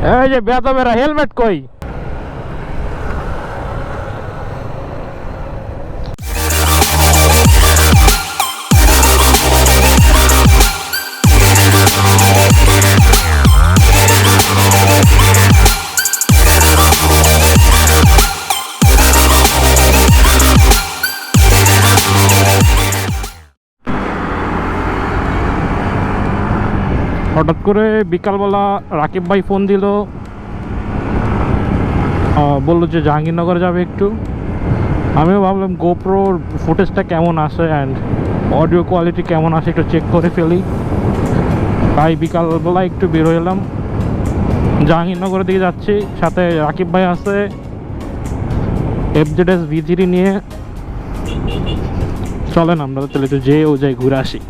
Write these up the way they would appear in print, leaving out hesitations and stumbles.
এই যে বেয়াদবেরা হেলমেট কই? হঠাৎ করে বিকালবেলা রাকিব ভাই ফোন দিল, বললো যে জাহাঙ্গীরনগর যাবে একটু। আমিও ভাবলাম গোপ্রোর ফুটেজটা কেমন আসে অ্যান্ড অডিও কোয়ালিটি কেমন আসে একটু চেক করে ফেলি। তাই বিকালবেলা একটু বের হলাম, জাহাঙ্গীরনগরের দিকে যাচ্ছি। সাথে রাকিব ভাই আছে FZS V3 নিয়ে। চলেন আমরা তাহলে একটু যেয়ে ও যাই ঘুরে আসি।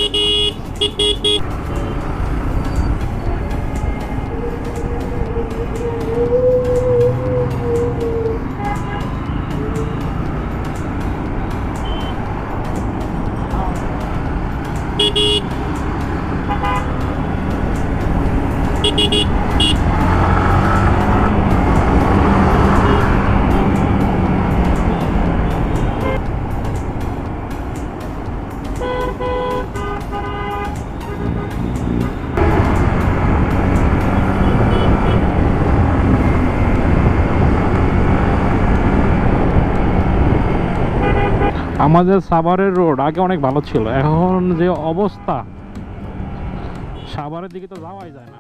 আমাদের সাভারের রোড আগে অনেক ভালো ছিল, এখন যে অবস্থা সাভারের দিকে তো যাওয়াই যায় না।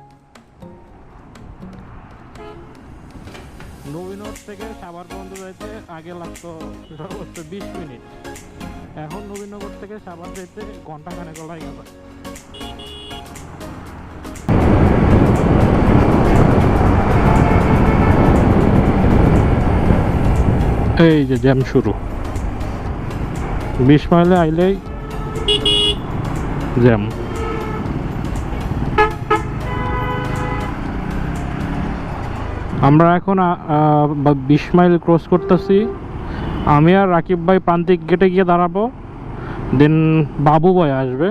নবীনগর থেকে সাভার পর্যন্ত যাইতে আগে লাগতো সর্বোচ্চ 20 মিনিট, এখন নবীনগর থেকে সাভার যাইতে ঘন্টাখানেক লাগে গেছে। এই যে জ্যাম শুরু, 20 মাইলে আইলেই জ্যাম। আমরা এখন 20 মাইল ক্রস করতেছি। আমি আর রাকিব ভাই প্রান্তিক গেটে গিয়ে দাঁড়াবো, দেন বাবু ভাই আসবে।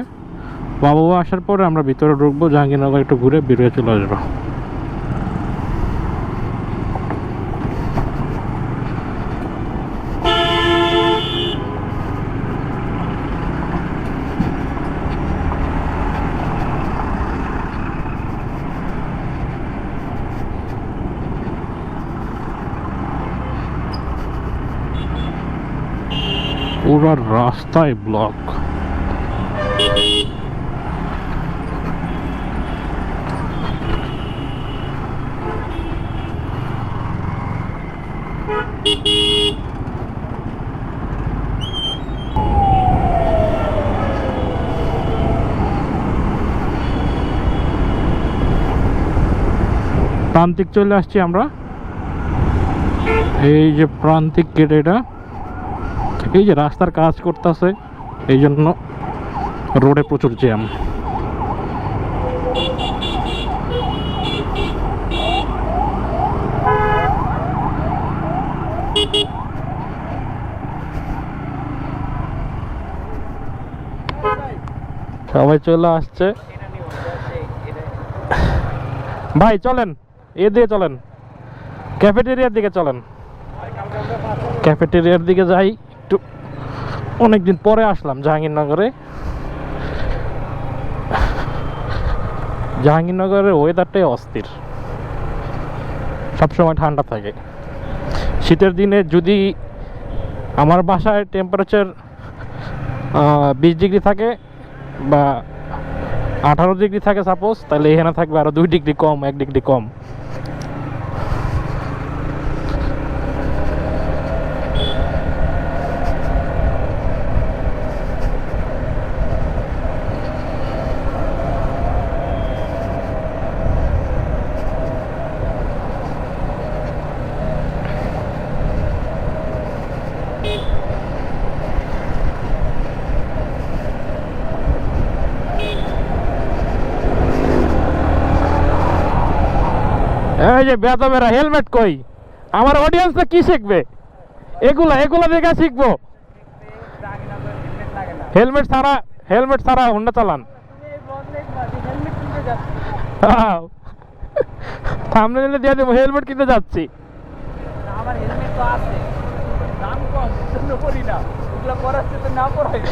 বাবু ভাই আসার পরে আমরা ভিতরে ঢুকবো, জাহাঙ্গীরনগর একটু ঘুরে বেরিয়ে চলে আসবো। পুরো রাস্তায় ব্লক। প্রান্তিক চলে আসছি আমরা, এই যে প্রান্তিক গেট। এটা এই যে রাস্তার কাজ করতেছে, এই জন্য রোডে প্রচুর জ্যাম। সবাই চলে আসছে। ভাই চলেন, এ দিয়ে চলেন, ক্যাফেটেরিয়ার দিকে চলেন। ক্যাফেটেরিয়ার দিকে যাই একটু, অনেকদিন পরে আসলাম জাহাঙ্গীরনগরে। জাহাঙ্গীরনগরের ওয়েদারটাই অস্থির, সবসময় ঠান্ডা থাকে। শীতের দিনে যদি আমার বাসায় টেম্পারেচার 20 ডিগ্রি থাকে বা 18 ডিগ্রি থাকে সাপোজ, তাহলে এখানে থাকবে আরো 2 ডিগ্রি কম, 1 ডিগ্রি কম। এই যে বেয়াদবেরা হেলমেট কই? আমার অডিয়েন্সটা কি শিখবে? এগুলা দেখে শিখবো। হেলমেট ছাড়া হুন্ডা চালান। থাম্বনেইলে দিয়ে দেবো হেলমেট কিনতে যাচ্ছি। আমার হেলমেট তো আছে, দাম কম জন্য করি না, এগুলো করার তো না পড়াই।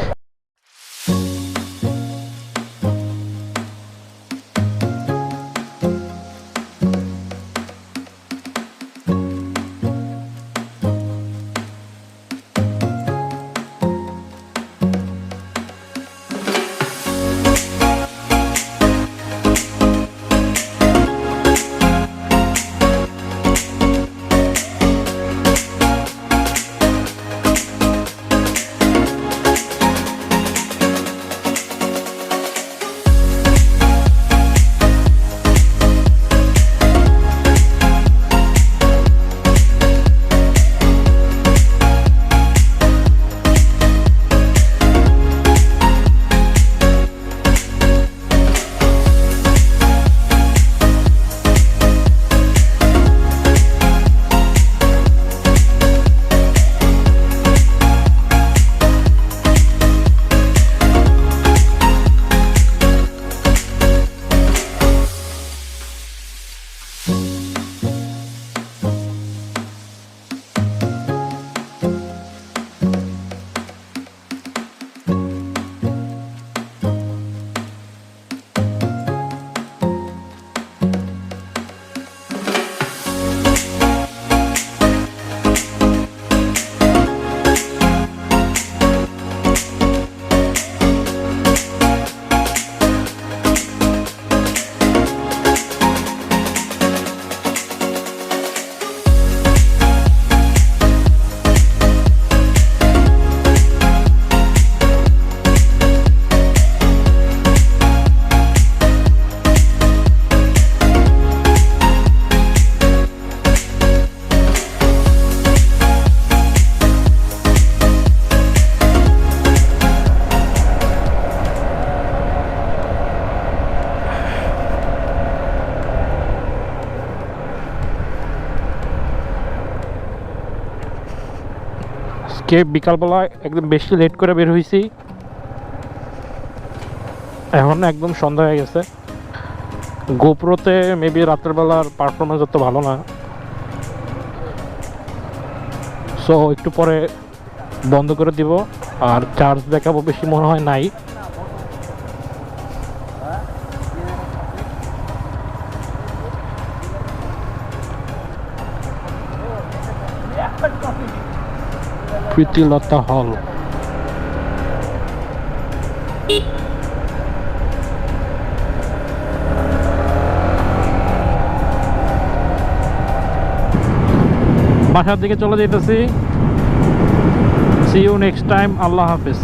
কে বিকালবেলা একদম বেশি লেট করে বের হয়েছি, এখন একদম সন্ধ্যা হয়ে গেছে। গোপ্রোতে মেবি রাতের বেলার পারফরমেন্স অত ভালো না, সো একটু পরে বন্ধ করে দিব। আর চার্জ দেখাবো বেশি মনে হয় নাই। প্রীতিলতা হল, বাসার দিকে চলে যেতেছি। সি ইউ নেক্সট টাইম, আল্লাহ হাফিজ।